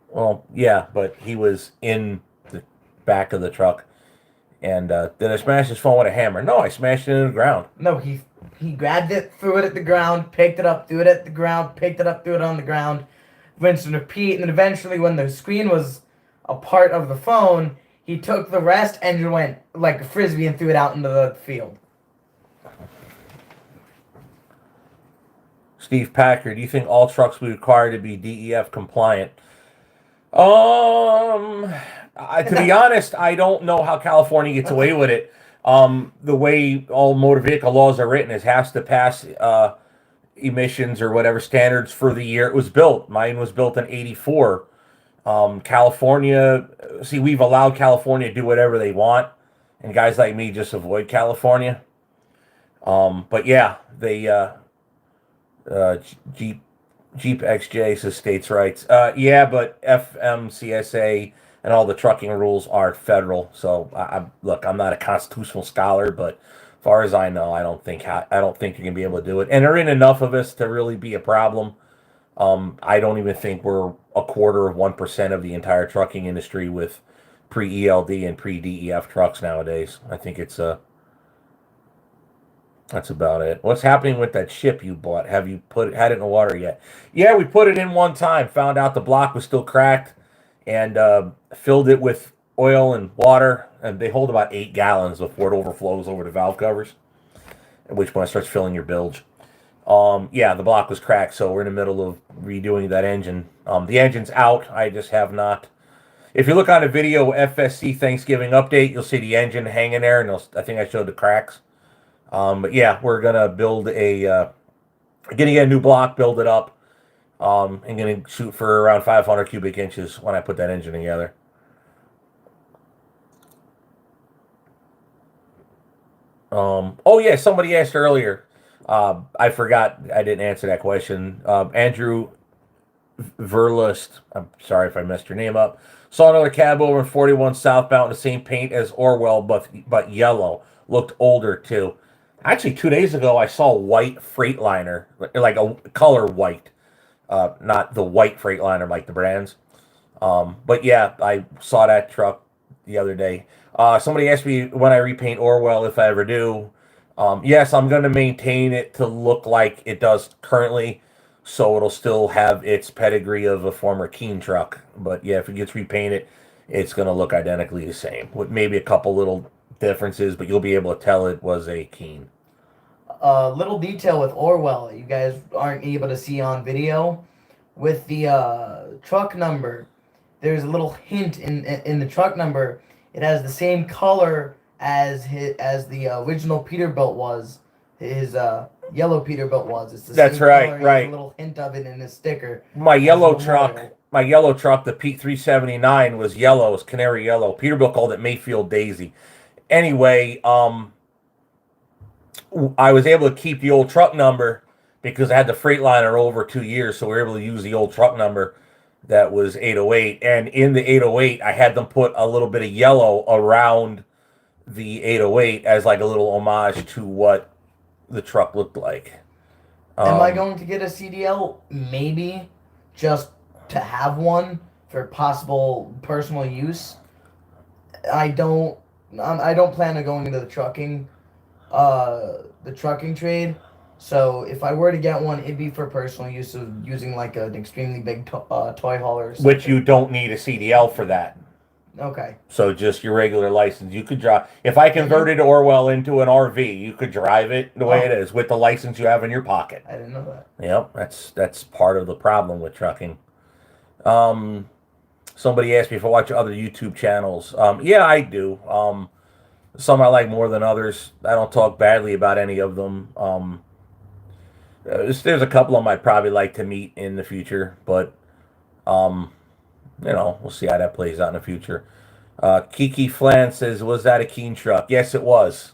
Well, yeah, but he was in the back of the truck. And did I smash his phone with a hammer? No, I smashed it into the ground. No, he grabbed it, threw it at the ground, picked it up, threw it at the ground, picked it up, threw it on the ground, rinse and repeat. And then eventually, when the screen was a part of the phone, he took the rest and just went like a frisbee and threw it out into the field. Steve Packer, do you think all trucks will be required to be DEF compliant? To be honest, I don't know how California gets away with it. The way all motor vehicle laws are written is has to pass emissions or whatever standards for the year it was built. Mine was built in '84. California, see, we've allowed California to do whatever they want, and guys like me just avoid California. But yeah, they Jeep XJ says states' rights. Yeah, but FMCSA and all the trucking rules are federal. So look, I'm not a constitutional scholar, but as far as I know, I don't think you're gonna be able to do it. And there ain't enough of us to really be a problem. I don't even think we're 0.25% of the entire trucking industry with pre-ELD and pre-DEF trucks nowadays. I think it's that's about it. What's happening with that ship you bought? Have you had it in the water yet? Yeah, we put it in one time. Found out the block was still cracked, and filled it with oil and water. And they hold about 8 gallons before it overflows over the valve covers, at which point it starts filling your bilge. Yeah, the block was cracked, so we're in the middle of redoing that engine. The engine's out. I just have not. If you look on a video FSC Thanksgiving update, you'll see the engine hanging there, and I think I showed the cracks. But yeah, we're gonna build gonna get a new block, build it up, and gonna shoot for around 500 cubic inches when I put that engine together. Oh yeah, somebody asked earlier. I forgot, I didn't answer that question. Andrew Verlust, I'm sorry if I messed your name up. Saw another cab over in 41 southbound in the same paint as Orwell, but yellow. Looked older too. Actually, 2 days ago, I saw a white Freightliner, like a color white, not the white Freightliner like the brands. But yeah, I saw that truck. the other day. Somebody asked me when I repaint Orwell if I ever do. Yes, I'm going to maintain it to look like it does currently, so it'll still have its pedigree of a former Keen truck. But yeah, if it gets repainted, it's going to look identically the same, with maybe a couple little differences, but you'll be able to tell it was a Keen. Little detail with Orwell you guys aren't able to see on video. With the truck number, there's a little hint in the truck number. It has the same color as the original Peterbilt was. His yellow Peterbilt was. It's the That's same right, color. right. There's a little hint of it in his sticker. My as a yellow memorial. truck, the Pete 379 was yellow, it was canary yellow. Peterbilt called it Mayfield Daisy. Anyway, I was able to keep the old truck number because I had the Freightliner over 2 years, so we were able to use the old truck number that was 808. And in the 808, I had them put a little bit of yellow around the 808 as like a little homage to what the truck looked like. Am I going to get a CDL? Maybe, just to have one for possible personal use. I don't plan on going into the trucking trade. So if I were to get one, it'd be for personal use of using like an extremely big toy hauler. Or something. Which you don't need a CDL for that. Okay. So just your regular license. You could drive. If I converted Orwell into an RV, you could drive it the way it is with the license you have in your pocket. I didn't know that. Yep, that's part of the problem with trucking. Somebody asked me if I watch other YouTube channels. Yeah, I do. Some I like more than others. I don't talk badly about any of them. There's a couple of them I'd probably like to meet in the future, but we'll see how that plays out in the future. Kiki Flan says, "Was that a Keen truck?" Yes, it was.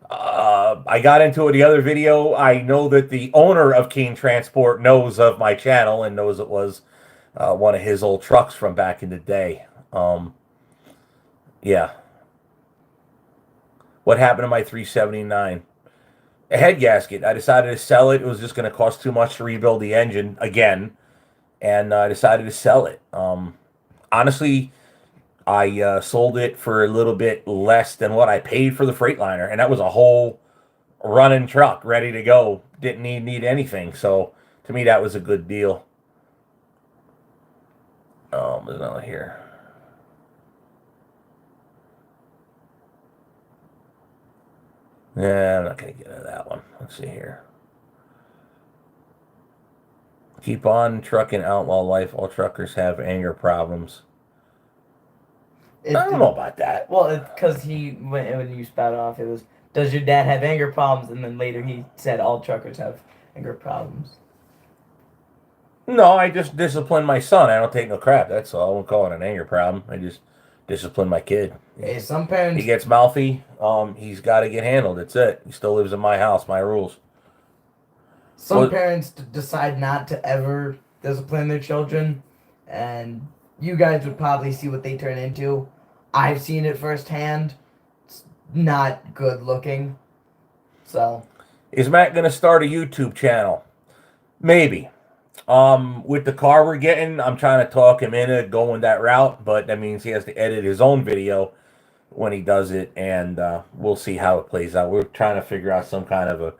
I got into it the other video. I know that the owner of Keen Transport knows of my channel and knows it was one of his old trucks from back in the day. Yeah. What happened to my 379? A head gasket. I decided to sell it. It was just going to cost too much to rebuild the engine again, and I decided to sell it. Honestly, I sold it for a little bit less than what I paid for the Freightliner, and that was a whole running truck ready to go. Didn't need anything, so to me that was a good deal. There's another here. Yeah, I'm not going to get into that one. Let's see here. Keep on trucking outlaw life. All truckers have anger problems. I don't know about that. Well, because when you spout off, it was, "Does your dad have anger problems?" And then later he said, "All truckers have anger problems." No, I just discipline my son. I don't take no crap. That's all. I won't call it an anger problem. I just discipline my kid. Hey, some parents. He gets mouthy. He's got to get handled. That's it. He still lives in my house. My rules. Some parents decide not to ever discipline their children, and you guys would probably see what they turn into. I've seen it firsthand. It's not good looking. So. Is Matt going to start a YouTube channel? Maybe. With the car we're getting, I'm trying to talk him into going that route, but that means he has to edit his own video when he does it, and we'll see how it plays out. We're trying to figure out some kind of a,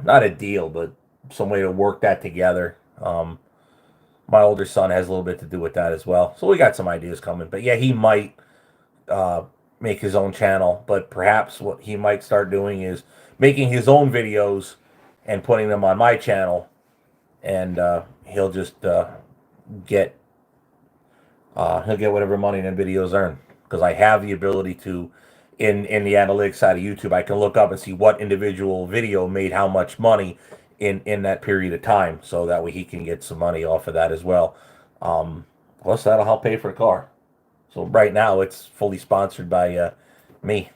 not a deal, but some way to work that together. My older son has a little bit to do with that as well, so we got some ideas coming. But yeah, he might make his own channel, but perhaps what he might start doing is making his own videos and putting them on my channel. And he'll just get whatever money the videos earn, because I have the ability to, in the analytics side of YouTube, I can look up and see what individual video made how much money in that period of time, so that way he can get some money off of that as well. Plus that'll help pay for the car. So right now it's fully sponsored by me.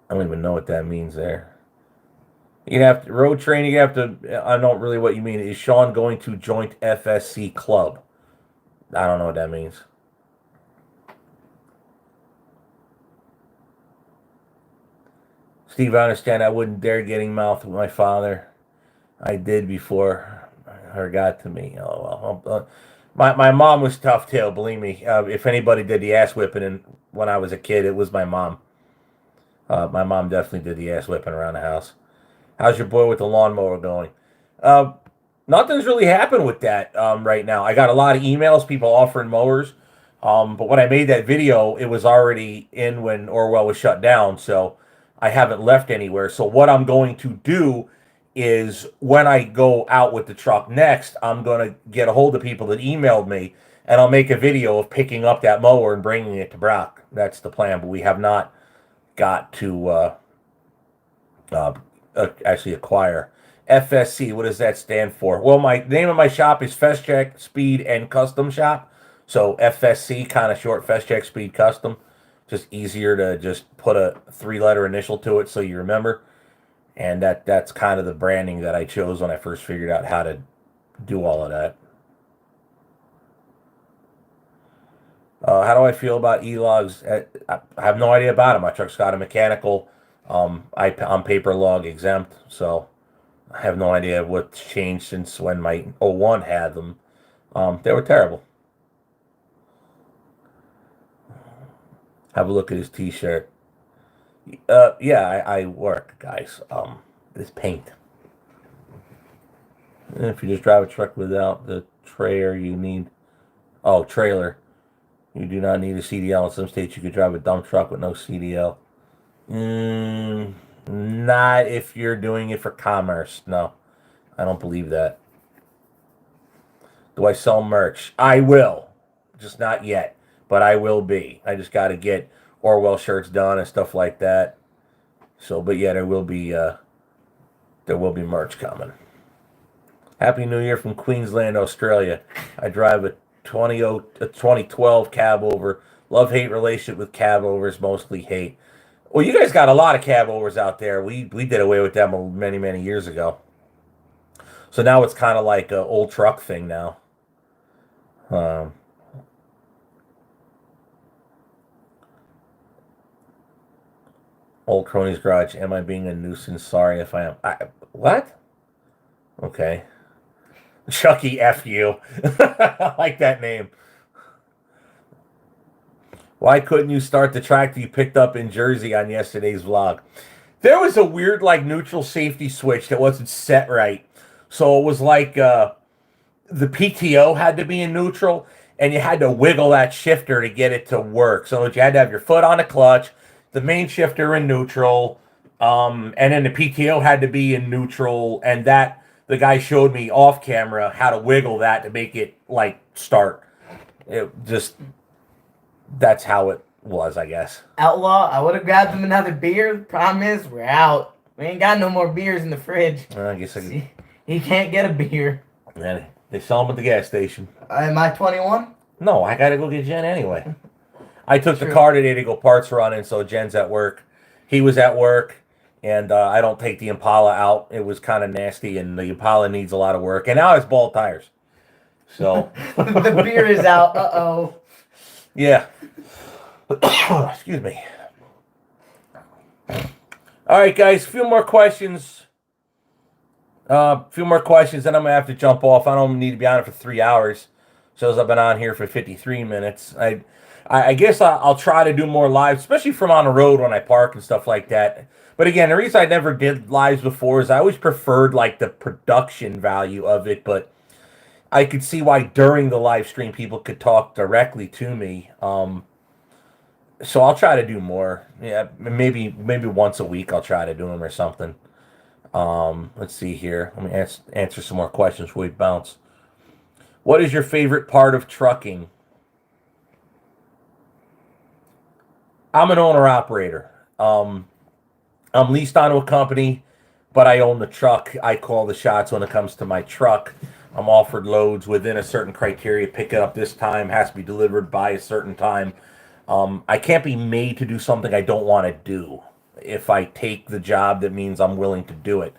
I don't even know what that means there. You have to road training. You have to. I don't really what you mean. Is Sean going to joint FSC club? I don't know what that means. Steve, I understand. I wouldn't dare getting mouth with my father. I did before. or got to me. Oh well. My mom was tough too. Believe me. If anybody did the ass whipping when I was a kid, it was my mom. My mom definitely did the ass whipping around the house. How's your boy with the lawnmower going? Uh, Nothing's really happened with that right now. I got a lot of emails, people offering mowers. But when I made that video, it was already in when Orwell was shut down. So I haven't left anywhere. So what I'm going to do is when I go out with the truck next, I'm going to get a hold of people that emailed me and I'll make a video of picking up that mower and bringing it to Brock. That's the plan. But we have not got to actually acquire. FSC, what does that stand for? Well, my name of my shop is Fest Check Speed and Custom Shop. So FSC, kind of short, Fest Check Speed Custom. Just easier to just put a 3-letter initial to it so you remember. And that's kind of the branding that I chose when I first figured out how to do all of that. How do I feel about e-logs? I have no idea about it. My truck's got a mechanical. I'm paper log exempt, so I have no idea what's changed since when my '01 had them. They were terrible. Have a look at his t-shirt. Yeah, I work, guys. This paint. And if you just drive a truck without the trailer, you need... Oh, trailer. You do not need a CDL. In some states, you could drive a dump truck with no CDL. Not if you're doing it for commerce. No, I don't believe that. Do I sell merch? I will. Just not yet. But I will be. I just got to get Orwell shirts done and stuff like that. So, but yeah, there will be merch coming. Happy New Year from Queensland, Australia. I drive a 2012 cab over. Love-hate relationship with cab overs, mostly hate. Well, you guys got a lot of cab overs out there. We did away with them many, many years ago. So now it's kind of like an old truck thing now. Old Crony's Garage. Am I being a nuisance? Sorry if I am. What? Okay. Chucky, F you. I like that name. Why couldn't you start the tractor you picked up in Jersey on yesterday's vlog? There was a weird, neutral safety switch that wasn't set right. So it was the PTO had to be in neutral, and you had to wiggle that shifter to get it to work. So you had to have your foot on the clutch, the main shifter in neutral, and then the PTO had to be in neutral, and that the guy showed me off camera how to wiggle that to make it start. It just, that's how it was, I guess. Outlaw, I would have grabbed him another beer. Problem is, we're out. We ain't got no more beers in the fridge. I guess he can't get a beer. Man, they sell them at the gas station. Am I 21? No, I gotta go get Jen anyway. I took the car today to go parts running, so Jen's at work. He was at work, and I don't take the Impala out. It was kind of nasty, and the Impala needs a lot of work. And now it's bald tires. So the beer is out. Uh-oh. Yeah. Excuse me. All right, guys, a few more questions. Then I'm going to have to jump off. I don't need to be on it for 3 hours. Shows I've been on here for 53 minutes. I guess I'll try to do more lives, especially from on the road when I park and stuff like that. But again, the reason I never did lives before is I always preferred the production value of it, but I could see why during the live stream people could talk directly to me. So I'll try to do more. Yeah, maybe once a week I'll try to do them or something. Let's see here. Let me answer some more questions before we bounce. What is your favorite part of trucking? I'm an owner-operator. I'm leased onto a company, but I own the truck. I call the shots when it comes to my truck. I'm offered loads within a certain criteria. Pick it up this time, has to be delivered by a certain time. I can't be made to do something I don't want to do. If I take the job, that means I'm willing to do it.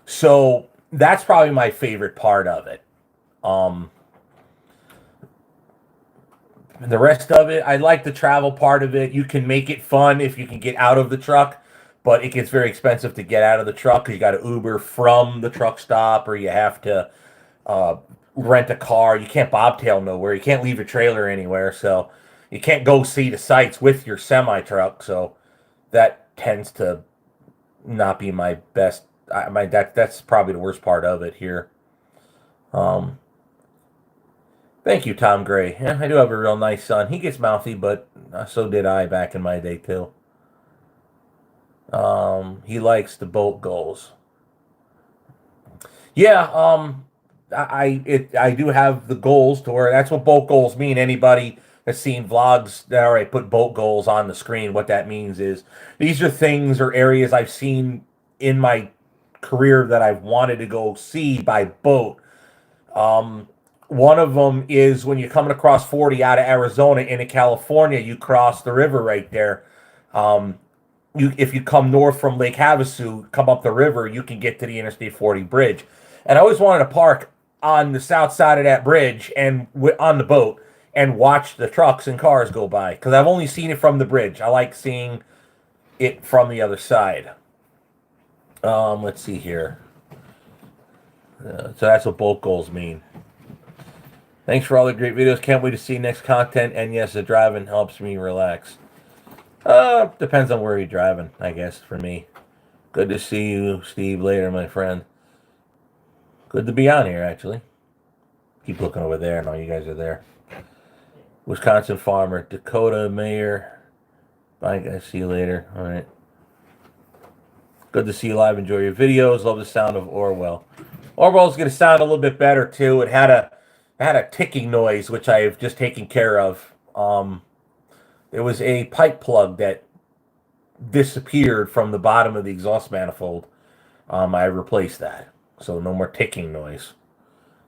So that's probably my favorite part of it. The rest of it, I like the travel part of it. You can make it fun if you can get out of the truck, but it gets very expensive to get out of the truck because you got to Uber from the truck stop, or you have to rent a car. You can't bobtail nowhere. You can't leave your trailer anywhere. So you can't go see the sights with your semi truck. So that tends to not be my best. That's probably the worst part of it here. Thank you, Tom Gray. Yeah, I do have a real nice son. He gets mouthy, but so did I back in my day too. He likes the boat goals. Yeah, I do have the goals to where that's what boat goals mean. Anybody that's seen vlogs that I put boat goals on the screen, what that means is these are things or areas I've seen in my career that I've wanted to go see by boat. One of them is when you're coming across 40 out of Arizona into California, you cross the river right there. If you come north from Lake Havasu, come up the river, you can get to the Interstate 40 bridge. And I always wanted to park on the south side of that bridge and on the boat and watch the trucks and cars go by because I've only seen it from the bridge. I like seeing it from the other side. Let's see here. So that's what boat goals mean. Thanks for all the great videos. Can't wait to see next content. And yes, the driving helps me relax. Depends on where you're driving, I guess, for me. Good to see you, Steve, later, my friend. Good to be on here, actually. Keep looking over there. No, you guys are there. Wisconsin farmer, Dakota mayor. Bye, guys. See you later. All right. Good to see you live. Enjoy your videos. Love the sound of Orwell. Orwell's going to sound a little bit better, too. It had a ticking noise, which I've just taken care of. There was a pipe plug that disappeared from the bottom of the exhaust manifold. I replaced that. So no more ticking noise.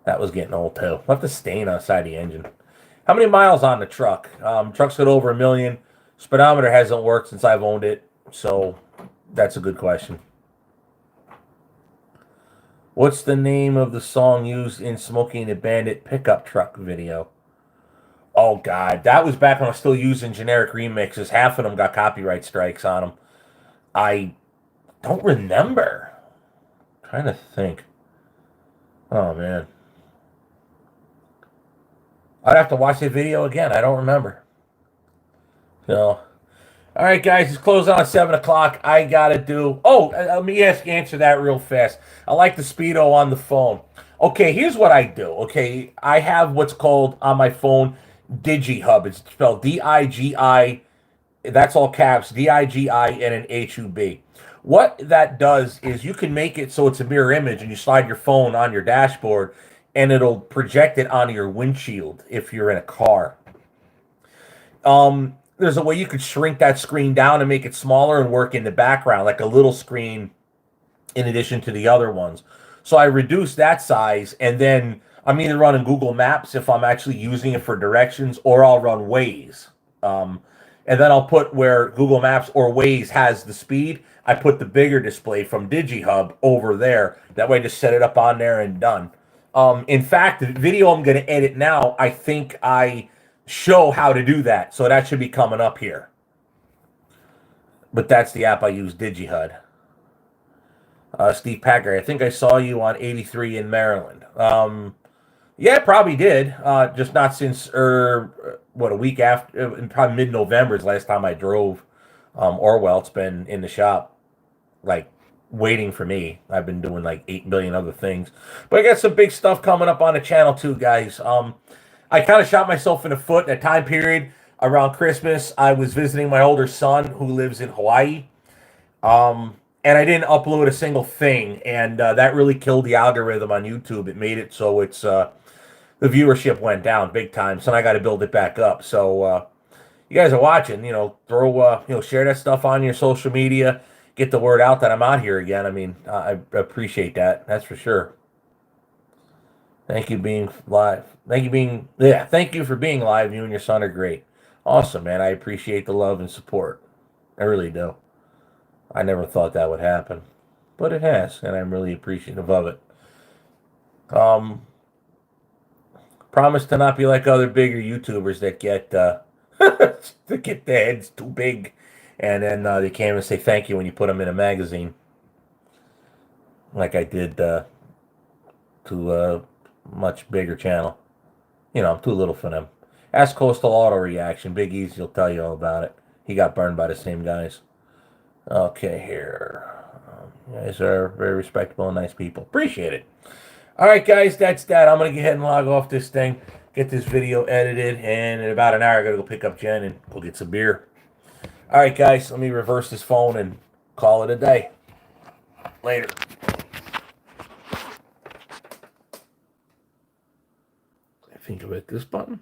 That was getting old too. Left a stain outside the engine. How many miles on the truck? Truck's got over 1 million. Speedometer hasn't worked since I've owned it. So that's a good question. What's the name of the song used in Smoking the Bandit pickup truck video? Oh, God. That was back when I was still using generic remixes. Half of them got copyright strikes on them. I don't remember. I'm trying to think. Oh, man. I'd have to watch the video again. I don't remember. So, all right, guys. It's closing on 7 o'clock. I got to do... Oh, let me answer that real fast. I like the Speedo on the phone. Okay, here's what I do. Okay, I have what's called on my phone DigiHub. It's spelled D-I-G-I. That's all caps. D-I-G-I and an H-U-B. What that does is you can make it so it's a mirror image and you slide your phone on your dashboard and it'll project it onto your windshield if you're in a car. There's a way you could shrink that screen down and make it smaller and work in the background, like a little screen in addition to the other ones. So I reduce that size, and then I'm either running Google Maps if I'm actually using it for directions, or I'll run Waze. And then I'll put where Google Maps or Waze has the speed, I put the bigger display from DigiHub over there. That way, just set it up on there and done. In fact, the video I'm going to edit now, I think I show how to do that. So that should be coming up here. But that's the app I use, DigiHub. Steve Packer, I think I saw you on 83 in Maryland. Yeah, probably did. Just not since, a week after, probably mid-November is the last time I drove Orwell. It's been in the shop, like, waiting for me. I've been doing, like, 8 billion other things. But I got some big stuff coming up on the channel, too, guys. I kind of shot myself in the foot in a time period around Christmas. I was visiting my older son who lives in Hawaii. And I didn't upload a single thing, and that really killed the algorithm on YouTube. It made it so it's the viewership went down big time. So I got to build it back up. So you guys are watching, share that stuff on your social media, get the word out that I'm out here again. I mean, I appreciate that. That's for sure. Thank you being live. Thank you for being live. You and your son are great. Awesome, man. I appreciate the love and support. I really do. I never thought that would happen, but it has, and I'm really appreciative of it. Promise to not be like other bigger YouTubers that get that get their heads too big, and then they can't even say thank you when you put them in a magazine, like I did to much bigger channel. You know, I'm too little for them. Ask Coastal Auto Reaction. Big Easy will tell you all about it. He got burned by the same guys. Okay, here. You guys are very respectable and nice people. Appreciate it. All right, guys, that's that. I'm going to go ahead and log off this thing, get this video edited, and in about an hour, I got to go pick up Jen and go get some beer. All right, guys, let me reverse this phone and call it a day. Later. I think I'll hit this button.